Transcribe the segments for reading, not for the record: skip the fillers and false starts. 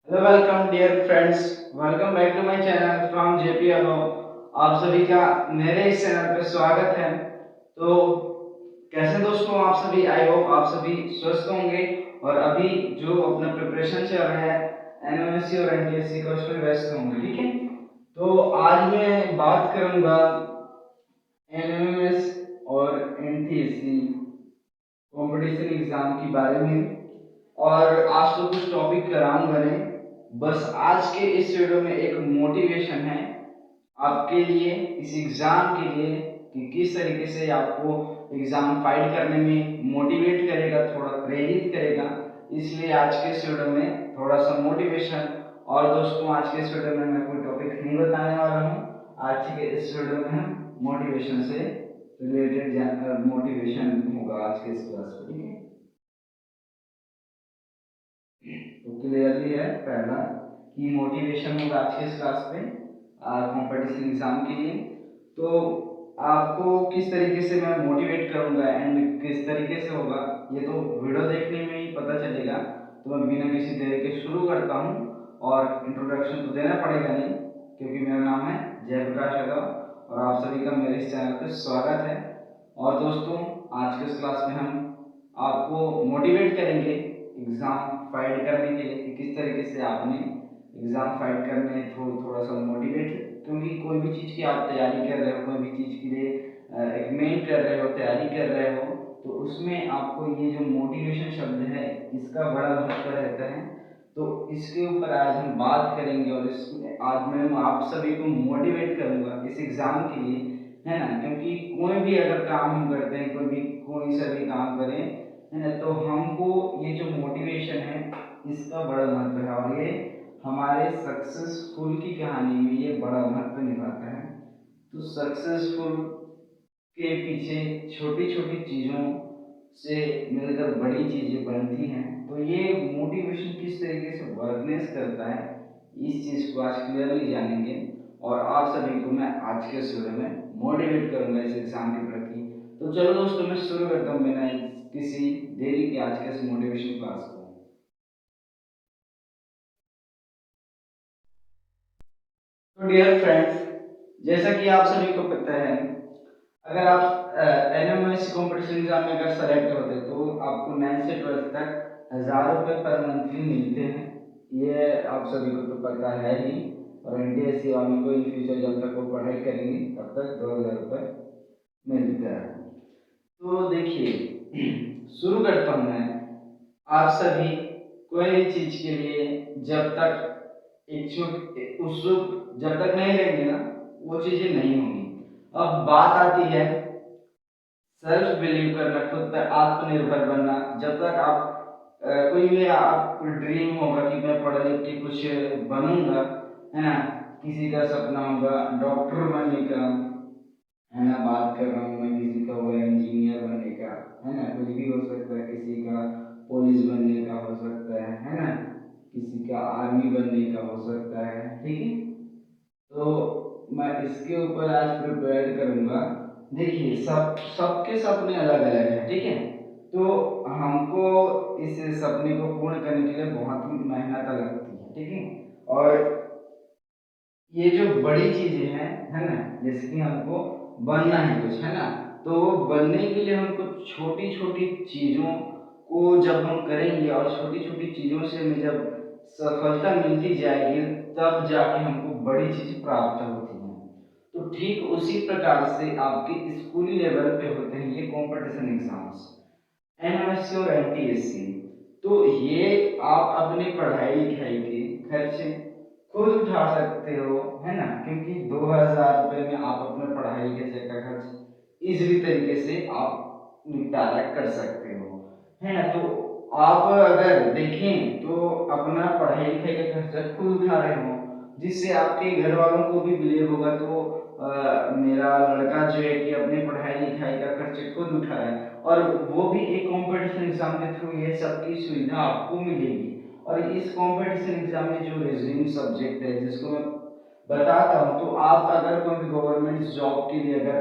Hello welcome dear friends, welcome back to my channel from JP अलो। आप सभी का मेरे इस चैनल पे स्वागत है। तो कैसे दोस्तों आप सभी, आई होप आप सभी स्वस्थ होंगे और अभी जो अपना प्रिपरेशन चल रहा है एनएमएससी और एनटीएससी का उसमें व्यस्त होंगे। ठीक है, तो आज मैं बात करूंगा एनएमएस और एनटीएससी कंपटीशन एग्जाम के बारे में। और आज तो कुछ टॉपिक कराऊंगा नहीं, बस आज के इस वीडियो में एक मोटिवेशन है आपके लिए, इस एग्जाम के लिए, कि किस तरीके से आपको एग्जाम फाइट करने में मोटिवेट करेगा, थोड़ा प्रेरित करेगा। इसलिए आज के इस वीडियो में थोड़ा सा मोटिवेशन। और दोस्तों आज के इस वीडियो में मैं कोई टॉपिक नहीं बताने वाला हूँ। आज के इस वीडियो में हम मोटिवेशन से रिलेटेड मोटिवेशन होगा आज के इस क्लास में। ठीक है, तो क्लियरली है पहला कि मोटिवेशन होगा आज के इस क्लास में कंपटीशन एग्जाम के लिए। तो आपको किस तरीके से मैं मोटिवेट करूंगा एंड किस तरीके से होगा ये तो वीडियो देखने में ही पता चलेगा। तो मैं बिना किसी देरी के शुरू करता हूँ। और इंट्रोडक्शन तो देना पड़ेगा नहीं, क्योंकि मेरा नाम है जयप्रकाश यादव और आप सभी का मेरे इस चैनल पर स्वागत है। और दोस्तों आज के इस क्लास में हम आपको मोटिवेट करेंगे एग्ज़ाम फाइट करने के लिए कि किस तरीके से आपने एग्ज़ाम फाइट करने थोड़ा सा मोटिवेट, क्योंकि कोई भी चीज़ की आप तैयारी कर रहे हो, कोई भी चीज़ के लिए एक मेहनत कर रहे हो, तैयारी कर रहे हो, तो उसमें आपको ये जो मोटिवेशन शब्द है इसका बड़ा महत्व रहता है। तो इसके ऊपर आज हम बात करेंगे और इसमें आज मैं आप सभी को मोटिवेट करूंगा इस एग्ज़ाम के लिए, है ना। क्योंकि कोई भी अगर काम हम करते हैं, कोई सा भी काम करें, है ना, तो हमको ये जो मोटिवेशन है इसका बड़ा महत्व है और ये हमारे सक्सेसफुल की कहानी में ये बड़ा महत्व निभाता है। तो सक्सेसफुल के पीछे छोटी छोटी चीज़ों से मिलकर बड़ी चीज़ें बनती हैं। तो ये मोटिवेशन किस तरीके से वर्कनेस करता है इस चीज़ को आज क्लियरली जानेंगे। और आप सभी को मैं आज के इस वीडियो में मोटिवेट करूंगा इस एग्जाम के प्रति। तो चलो दोस्तों मैं शुरू करता हूँ बिना किसी देरी के आज के इस मोटिवेशन क्लास को। तो डियर फ्रेंड्स, जैसा कि आप सभी को पता है, अगर आप एनएमएससी कंपटीशन एग्जाम में अगर सेलेक्ट होते तो आपको 9 से 12 तक 1000 रुपये पर मंथली मिलते हैं। ये आप सभी को तो पता है ही। और एनटीएससी वालों को इन फ्यूचर जब तक वो पढ़ाई करेंगे तब तक 2000 रुपये मिलता है। तो देखिए शुरू करता हूँ मैं। आप सभी कोई भी चीज के लिए जब तक इच्छुक उत्सुक जब तक नहीं रहेंगे ना, वो चीजें नहीं होंगी। अब बात आती है सेल्फ बिलीव करना, खुद पर आत्मनिर्भर बनना। जब तक आप कोई भी आप ड्रीम होगा कि मैं पढ़ लिख के कुछ बनूंगा, है ना, किसी का सपना होगा डॉक्टर बनने का, है ना, बात कर रहा हूँ मैं, किसी का होगा इंजीनियर बनने का, है ना, कुछ भी हो सकता है, किसी का पुलिस बनने का हो सकता है ना, किसी का आर्मी बनने का हो सकता है। ठीक है, तो मैं इसके ऊपर आज प्रिपेयर करूंगा। देखिए सबके सपने अलग अलग हैं, ठीक है। तो हमको इस सपने को पूर्ण करने के लिए बहुत मेहनत लगती है, ठीक है। और ये जो बड़ी चीजें हैं, है ना, जैसे कि हमको बनना है कुछ, है ना, तो वो बनने के लिए हमको छोटी छोटी चीजों को जब हम करेंगे और छोटी छोटी चीजों से हमें जब सफलता मिलती जाएगी तब जाके हमको बड़ी चीज प्राप्त होती है। तो ठीक उसी प्रकार से आपके स्कूली लेवल पे होते हैं ये कंपटीशन एग्जाम्स, एनएमएससी और एनटीएससी। तो ये आप अपनी पढ़ाई लिखाई के खर्चे खुद उठा सकते हो, है ना, क्योंकि 2000 रुपये में आप अपने पढ़ाई लिखाई का खर्च इजीली तरीके से आप निपटारा कर सकते हो, है ना। तो आप अगर देखें तो अपना पढ़ाई लिखाई का खर्चा खुद उठा रहे हो, जिससे आपके घर वालों को भी बिलीव होगा। तो मेरा लड़का जो है कि अपनी पढ़ाई लिखाई का खर्च खुद उठा रहा है और वो भी एक कंपटीशन एग्जाम के थ्रू ये सबकी सुविधा आपको मिलेगी। और इस कंपटीशन एग्जाम में जो रीजनिंग सब्जेक्ट है जिसको मैं बताता हूँ, तो आप अगर कोई भी गवर्नमेंट जॉब के लिए अगर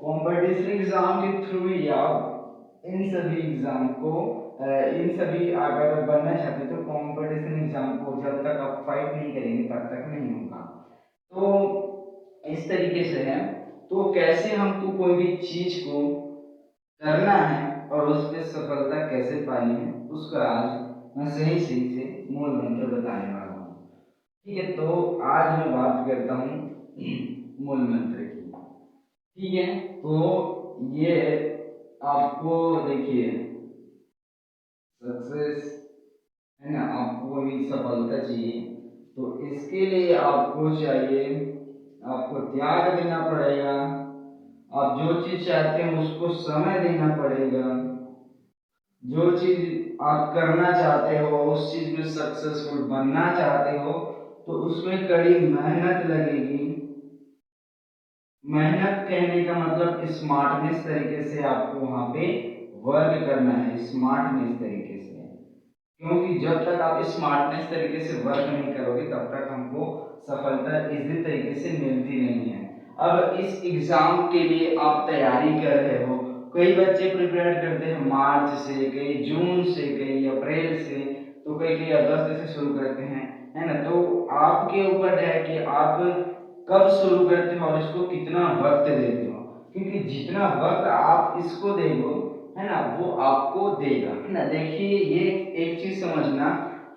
कंपटीशन एग्जाम के थ्रू ही आप इन सभी एग्जाम को इन सभी अगर बनना चाहते तो कंपटीशन एग्जाम को जब तक आप फाइट नहीं करेंगे तब तक नहीं होगा। तो इस तरीके से है। तो कैसे हमको कोई भी चीज को करना है और उस पर सफलता कैसे पानी है उसका आज मैं सही सही से मूल मंत्र बताने वाला हूँ। ठीक है, तो आज मैं बात करता हूँ मूल मंत्र की। ठीक है, तो ये आपको देखिए सक्सेस है ना, आपको भी सफलता चाहिए तो इसके लिए आपको चाहिए, आपको त्याग देना पड़ेगा। आप जो चीज चाहते हैं उसको समय देना पड़ेगा। जो चीज आप करना चाहते हो उस चीज में सक्सेसफुल बनना चाहते हो तो उसमें कड़ी मेहनत लगेगी। मेहनत कहने का मतलब स्मार्टनेस तरीके से आपको वहां पे वर्क करना है, स्मार्टनेस तरीके से। क्योंकि जब तक आप स्मार्टनेस तरीके से वर्क नहीं करोगे तब तक हमको सफलता इजी तरीके से मिलती नहीं है। अब इस एग्जाम के लिए आप तैयारी कर रहे हो, कई बच्चे प्रिपेयर करते हैं मार्च से, कई जून से, कई अप्रैल से, तो कई अगस्त से शुरू करते हैं, है ना। तो आपके ऊपर है कि आप कब शुरू करते हो और इसको कितना वक्त देते हो, क्योंकि जितना वक्त आप इसको देगो है ना वो आपको देगा, है ना। देखिए ये एक चीज समझना,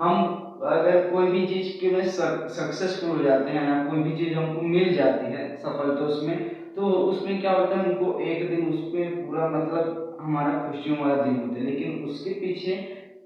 हम अगर कोई भी चीज के में सक्सेसफुल हो जाते हैं या कोई भी चीज हमको मिल जाती है सफलता उसमें, तो उसमें क्या होता है हमको एक दिन उसमें पूरा मतलब हमारा खुशियों वाला दिन होता है, लेकिन उसके पीछे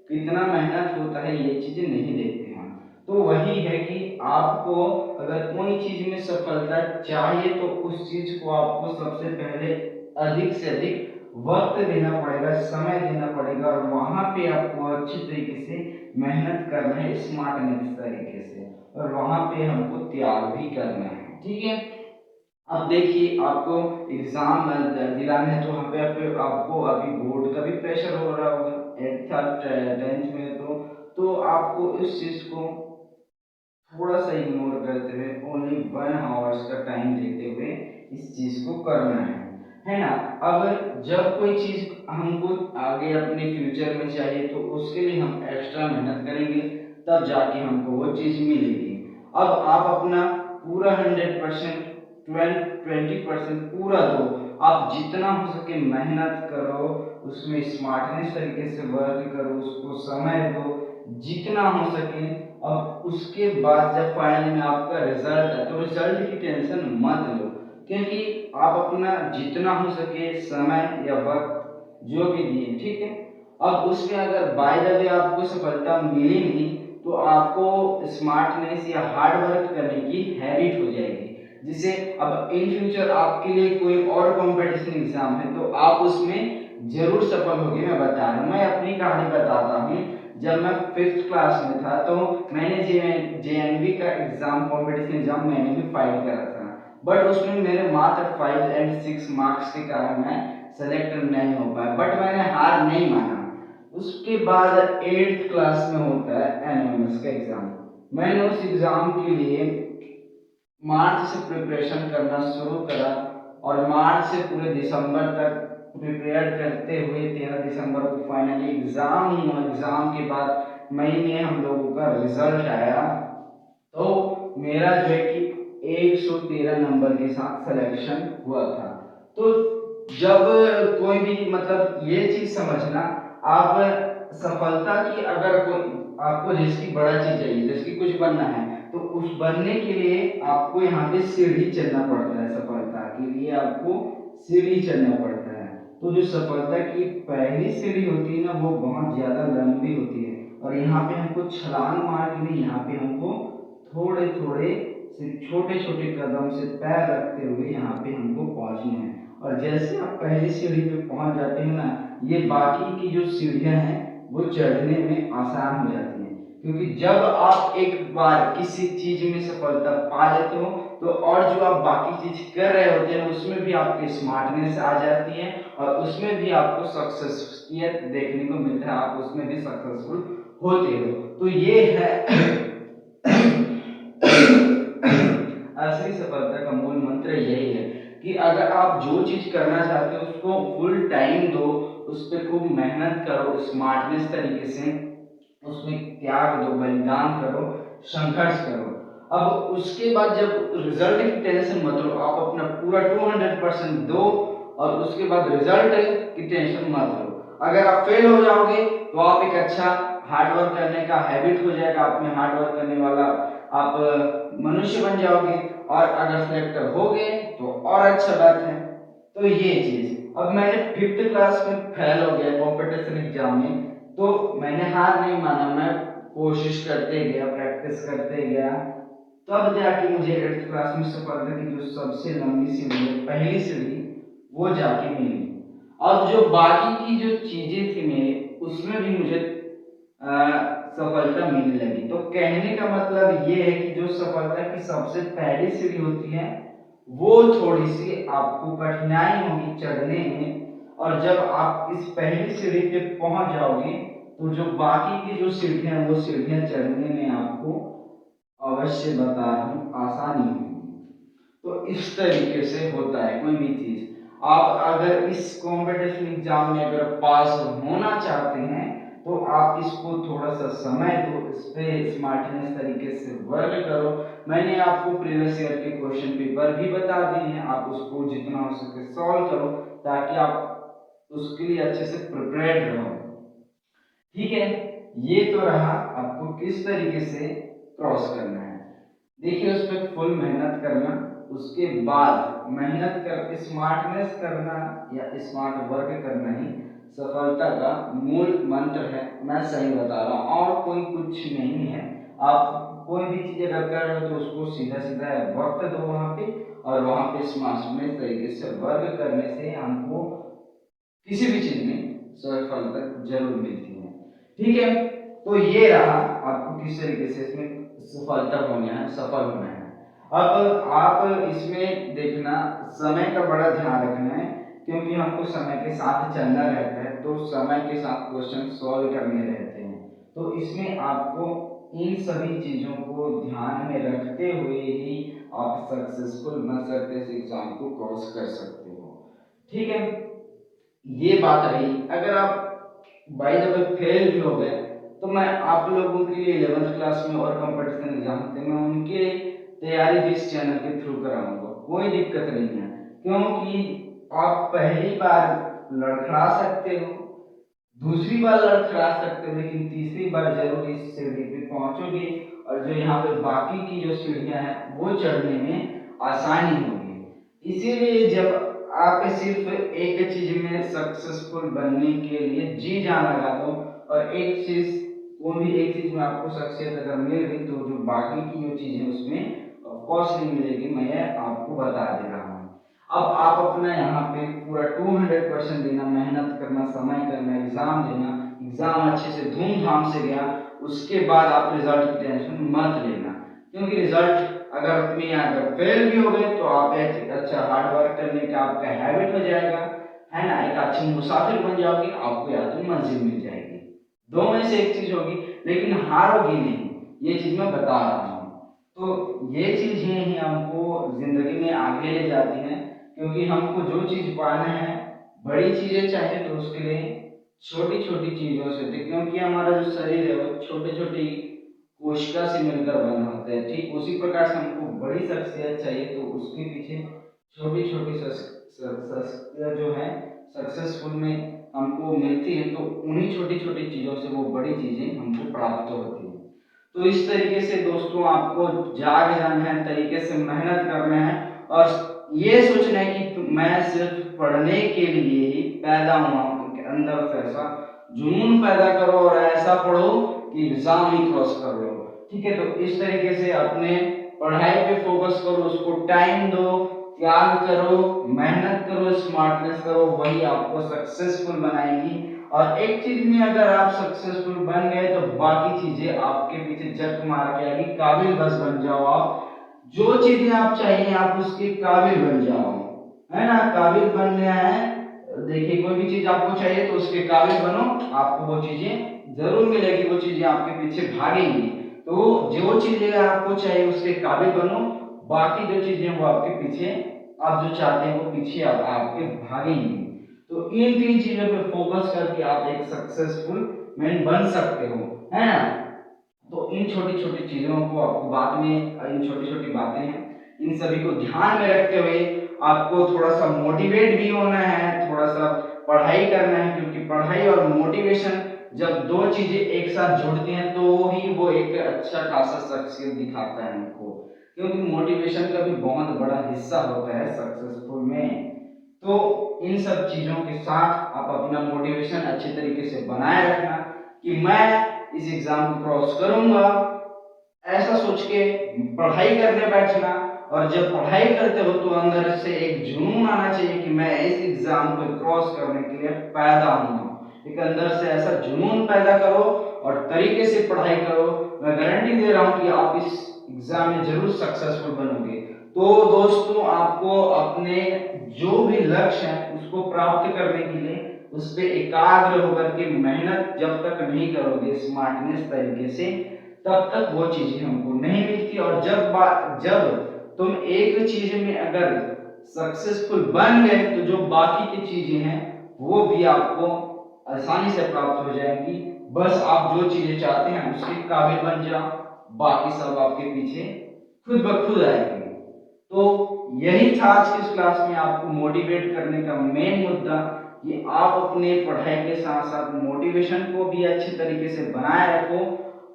कितना मेहनत होता है ये चीजें नहीं देखते हैं। तो वही है कि आपको अगर कोई चीज में सफलता चाहिए तो उस चीज को आपको सबसे पहले अधिक से अधिक वक्त देना पड़ेगा, समय देना पड़ेगा और वहां पे आपको अच्छी तरीके से मेहनत करना है स्मार्टनेस तरीके से, और वहां पे हमको त्याग भी करना है। ठीक है, अब देखिए आपको एग्जाम दिलाना है तो वहाँ पे आपको अभी बोर्ड का भी प्रेशर हो रहा होगा, 10th में तो आपको इस चीज को थोड़ा सा इग्नोर करते हुए ओनली 1 आवर्स का टाइम देते हुए इस चीज को करना है ना। अब जब कोई चीज हमको आगे अपने फ्यूचर में चाहिए तो उसके लिए हम एक्स्ट्रा मेहनत करेंगे, तब जाके हमको वो चीज मिलेगी। अब आप अपना पूरा 100%, 20% पूरा दो, आप जितना हो सके मेहनत करो, उसमें स्मार्टनेस तरीके से वर्क करो, उसको समय दो जितना हो सके। अब उसके बाद जब फाइनल में आपका रिजल्ट है तो रिजल्ट की टेंशन मत लो, क्योंकि आप अपना जितना हो सके समय या वक्त जो भी दिए, ठीक है। अब उसमें अगर बाय द वे आपको सफलता मिली नहीं तो आपको स्मार्टनेस या हार्ड वर्क करने की हैबिट हो जाएगी, जिससे अब इन फ्यूचर आपके लिए कोई और कंपटीशन एग्जाम है तो आप उसमें जरूर सफल होगे। मैं बता रहा हूँ, मैं अपनी कहानी बताता हूँ। जब मैं 5th क्लास में था तो मैंने JNV का एग्जाम, कॉम्पिटिशन एग्जाम मैंने भी फाइल करा था, बट उसमें मेरे मात्र 5 और 6 मार्क्स के कारण मैं सेलेक्ट नहीं हो पाया, बट मैंने हार नहीं माना। उसके बाद 8th क्लास में होता है NMS का एग्जाम। मैंने उस एग्जाम के लिए मार्च से प्रिपरेशन करना शुरू करा और मार्च से पूरे दिसंबर तक प्रिपेयर करते हुए 13 दिसंबर को फाइनली एग्जाम हुआ। एग्जाम के बाद मई में हम लोगों का रिजल्ट आया तो मेरा जो है कि 113 नंबर के साथ सिलेक्शन हुआ था। तो जब कोई भी मतलब ये चीज समझना, आप सफलता की अगर कोई आपको जिसकी बड़ा चीज चाहिए, जिसकी कुछ बनना है तो उस बनने के लिए आपको यहाँ पे सीढ़ी चढ़ना पड़ता है। सफलता के लिए आपको सीढ़ी चढ़ना पड़ता है। तो जो सफलता की पहली सीढ़ी होती है ना वो बहुत ज्यादा लंबी होती है, और यहाँ पे हमको छलांग मार के नहीं, यहाँ पे हमको थोड़े थोड़े से छोटे छोटे कदम से पैर रखते हुए यहाँ पे हमको पहुंचना है। और जैसे आप पहली सीढ़ी पे पहुंच जाते हैं ना, ये बाकी की जो सीढ़ियां हैं वो चढ़ने में आसान हो जाती हैं, क्योंकि जब आप एक बार किसी चीज में सफलता पा लेते हो तो और जो आप बाकी चीज कर रहे होते हैं उसमें भी आपकी स्मार्टनेस आ जाती है और उसमें भी आपको सक्सेसफुलियत देखने को मिलता है, आप उसमें भी सक्सेसफुल होते हो। तो ये है असली सफलता का मूल मंत्र यही है कि अगर आप जो चीज करना चाहते हो उसको फुल टाइम दो, उस पर खूब मेहनत करो, स्मार्टनेस तरीके से उसमें त्याग दो, बलिदान करो, संघर्ष करो। अब उसके बाद जब रिजल्ट की टेंशन मत लो, आप अपना पूरा 200% दो और उसके बाद रिजल्ट की टेंशन मत लो। अगर आप फेल हो जाओगे तो आप एक अच्छा हार्ड वर्क करने का हैबिट हो जाएगा, आप में हार्ड वर्क करने वाला आप मनुष्य बन जाओगे, और अगर सिलेक्ट हो गए तो और अच्छा बात है। तो ये चीज, अब मैंने 5th क्लास में फेल हो गया कंपटीशन एग्जाम में, तो मैंने हार नहीं माना, मैं कोशिश करते गया, प्रैक्टिस करते गया, तब जाके मुझे 8th क्लास में सफलता की जो सबसे लंबी सीढ़ी है, पहली सीढ़ी, वो जाके मिली। और जो बाकी की जो चीजें थी मेरे, उसमें भी मुझे सफलता मिलने लगी। तो कहने का मतलब ये है कि जो सफलता की सबसे पहली सीढ़ी होती है वो थोड़ी सी आपको कठिनाई होगी चढ़ने में, और जब आप इस पहली सीढ़ी पे पहुंच जाओगे तो जो बाकी की जो सीढ़ियां, वो सीढ़ियां चढ़ने में आपको अवश्य बता रहा हूँ आसानी होगी। तो इस तरीके से होता है कोई भी चीज। आप अगर इस कॉम्पिटिशन एग्जाम में अगर पास होना चाहते हैं तो आप इसको थोड़ा सा समय दो, इस पे स्मार्टनेस तरीके से वर्क करो। मैंने आपको प्रीवियस ईयर के क्वेश्चन पेपर भी बता दिए हैं, आप उसको जितना हो सके सॉल्व करो ताकि आप उसके लिए अच्छे से प्रिपेयर्ड रहो। ठीक है, ये तो रहा आपको किस तरीके से क्रॉस करना है। देखिए, उस पर फुल मेहनत करना, उसके बाद मेहनत कर स्मार्टनेस करना या स्मार्ट वर्क करना ही सफलता का मूल मंत्र है। मैं सही बता रहा हूँ, और कोई कुछ नहीं है। आप कोई भी चीज अगर कर रहे हो तो उसको सीधा सीधा वक्त दो वहां पे, और वहां पे स्मार्टनेस तरीके से वर्क करने से हमको किसी भी चीज में सफलता जरूर मिलती है। ठीक है, तो ये रहा आपको किस तरीके से इसमें सफलता होना है, सफल होना है। अब आप इसमें देखना, समय का बड़ा ध्यान रखना है, क्योंकि हमको समय के साथ चलना रहता है, तो समय के साथ क्वेश्चन सॉल्व करने रहते हैं। तो इसमें आपको इन सभी चीजों को ध्यान में रखते हुए ही आप सक्सेसफुल बन सकते हैं, इस एग्जाम को क्रॉस कर सकते हो। ठीक है, ये बात रही। अगर आप बाय द वे फेल भी हो गए तो मैं आप लोगों के लिए 11th क्लास में और कंपटीशन एग्जाम थे, मैं उनके तैयारी भी इस चैनल के थ्रू कराऊंगा, कोई दिक्कत नहीं है। क्योंकि आप पहली बार लड़खड़ा सकते हो, दूसरी बार लड़खड़ा सकते हो, लेकिन तीसरी बार जरूर इस सीढ़ी पे पहुंचोगे, और जो यहाँ पे बाकी की जो सीढ़ियां हैं वो चढ़ने में आसानी होगी। इसीलिए जब आप सिर्फ एक चीज में सक्सेसफुल बनने के लिए जी जान लगा दो, और एक चीज, कोई भी एक चीज में आपको सक्सेस अगर मिल गई तो जो बाकी की जो चीज है उसमें ऑफकोर्स नहीं मिलेगी, मैं आपको बता दे रहा हूँ। अब आप अपना यहाँ पे पूरा 200% देना, मेहनत करना, समय करना, एग्जाम देना, एग्जाम अच्छे से धूमधाम से गया, उसके बाद आप रिजल्ट की टेंशन मत लेना, क्योंकि रिजल्ट अगर अपने अगर फेल भी हो गए तो आप एक अच्छा हार्ड वर्क करने का आपका हैबिट हो जाएगा, है ना, एक अच्छे मुसाफिर बन जाओगे, आपको या तो मंजिल मिल जाएगी, दो में से एक चीज होगी, लेकिन हारोगी नहीं, ये चीज मैं बता रहा हूँ। तो ये चीजें ही हमको जिंदगी में आगे ले जाती हैं, क्योंकि हमको जो चीज पाना है, बड़ी चीजें चाहिए तो उसके लिए छोटी छोटी चीजों से, क्योंकि हमारा जो शरीर है वो छोटे छोटे कोशिका से मिलकर बना होता है, ठीक उसी प्रकार से हमको बड़ी शख्सियत चाहिए तो उसके पीछे छोटी छोटी शख्सियत जो है सक्सेसफुल में हमको मिलती है, तो उन्हीं छोटी छोटी चीजों से वो बड़ी चीजें हमको प्राप्त होती है। तो इस तरीके से दोस्तों आपको जाग जाना है, तरीके से मेहनत करना है, और ये सोचना है कि मैं सिर्फ पढ़ने के लिए ही पैदा हुआ हूँ, उनके अंदर से ऐसा जुनून पैदा करो और ऐसा पढ़ो कि एग्जाम ही क्रॉस कर लो। ठीक है, तो इस तरीके से अपने पढ़ाई पे फोकस करो, उसको टाइम दो, त्याग करो, मेहनत करो, स्मार्टनेस करो, वही आपको सक्सेसफुल बनाएगी। और एक चीज में अगर आप सक्सेसफुल बन गए तो बाकी चीजें आपके पीछे जट मार के आएगी, काबिल बस बन जाओ आप, जो चीजें आप चाहिए आप उसके काबिल बन जाओ, है ना, काबिल बनना है। देखिए, कोई भी चीज आपको चाहिए तो उसके काबिल बनो, आपको वो चीजें जरूर मिलेगी, वो चीजें आपके पीछे भागेंगी। तो जो चीजें आपको चाहिए उसके काबिल बनो, बाकी जो चीजें वो आपके पीछे, आप जो चाहते हैं वो पीछे आपके भागेंगी। तो इन 3 चीजों पे फोकस करके आप एक सक्सेसफुल मैन बन सकते हो, है ना। तो इन छोटी छोटी चीजों को आपको बाद में, इन छोटी छोटी बातें हैं, इन सभी को ध्यान में रखते हुए आपको थोड़ा सा मोटिवेट भी होना है, थोड़ा सा पढ़ाई करना है, क्योंकि पढ़ाई और मोटिवेशन जब दो चीजें एक साथ जुड़ती हैं तो ही वो एक अच्छा खासा शख्सियत दिखाता है हमको, क्योंकि मोटिवेशन का भी बहुत बड़ा हिस्सा होता है सक्सेसफुल में। तो इन सब चीजों के साथ आप अपना मोटिवेशन अच्छे तरीके से बनाए रखना कि मैं इस एग्जाम को क्रॉस करूंगा, ऐसा सोच के पढ़ाई करने बैठना। और जब पढ़ाई करते हो तो अंदर से एक जुनून आना चाहिए कि मैं इस एग्जाम को क्रॉस करने के लिए पैदा हूं। एक अंदर से ऐसा जुनून पैदा करो और तरीके से पढ़ाई करो। मैं गारंटी दे रहा हूं कि आप इस एग्जाम में जरूर सक्सेसफुल बनोगे। तो दोस्तों, आपको अपने जो भी लक्ष्य है उसको प्राप्त करने के लिए उस पर एकाग्र होकर के मेहनत जब तक नहीं करोगे स्मार्टनेस तरीके से, तब तक वो चीजें हमको नहीं मिलती। और जब तुम एक चीज में अगर सक्सेसफुल बन गए तो जो बाकी की चीजें हैं वो भी आपको आसानी से प्राप्त हो जाएंगी। बस आप जो चीजें चाहते हैं उसके काबिल बन जाओ, बाकी सब आपके पीछे खुद ब खुद आएंगे। तो यही था आज की इस क्लास में आपको मोटिवेट करने का मेन मुद्दा, कि आप अपने पढ़ाई के साथ साथ मोटिवेशन को भी अच्छे तरीके से बनाए रखो।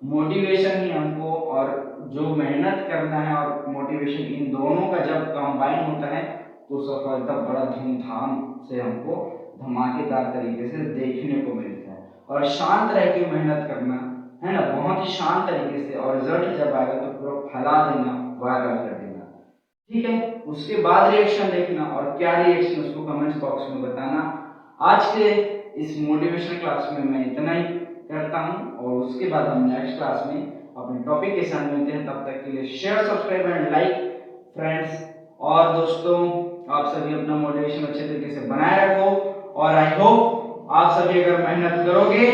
मोटिवेशन ही हमको, और जो मेहनत करना है और मोटिवेशन, इन दोनों का जब कंबाइन होता है तो सफलता बड़ा धूमधाम से हमको धमाकेदार तरीके से देखने को मिलता है। और शांत रह के मेहनत करना, है ना, बहुत ही शांत तरीके से, और रिजल्ट जब आएगा तो पूरा फैला देना, वायरल कर देना, ठीक है। उसके बाद रिएक्शन देखना, और क्या रिएक्शन उसको कमेंट्स बॉक्स में बताना। आज के इस मोटिवेशन क्लास में मैं इतना ही करता हूं, और उसके बाद हम नेक्स्ट क्लास में अपने टॉपिक के साथ मिलते हैं। तब तक के लिए share, subscribe and like friends. और दोस्तों, आप सभी अपना मोटिवेशन अच्छे तरीके से बनाए रखो, और आई होप आप सभी अगर मेहनत करोगे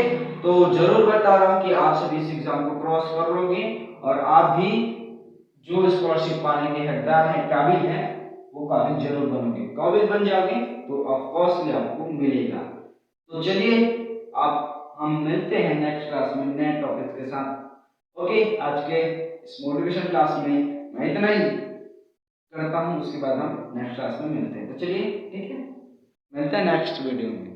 तो जरूर बता रहा हूं कि आप सभी इस एग्जाम को क्रॉस कर लोगे, और आप भी जो स्कॉलरशिप पाने के हकदार हैं, काबिल हैं, वो काबिल जरूर बनोगे। काबिल बन जाओगे तो ऑफकोर्सली आपको मिलेगा। तो चलिए, आप हम मिलते हैं नेक्स्ट क्लास में नए टॉपिक के साथ। ओके, आज के इस मोटिवेशन क्लास में मैं इतना ही करता हूँ, उसके बाद हम नेक्स्ट क्लास में मिलते हैं। तो चलिए, ठीक है, मिलते हैं नेक्स्ट वीडियो में।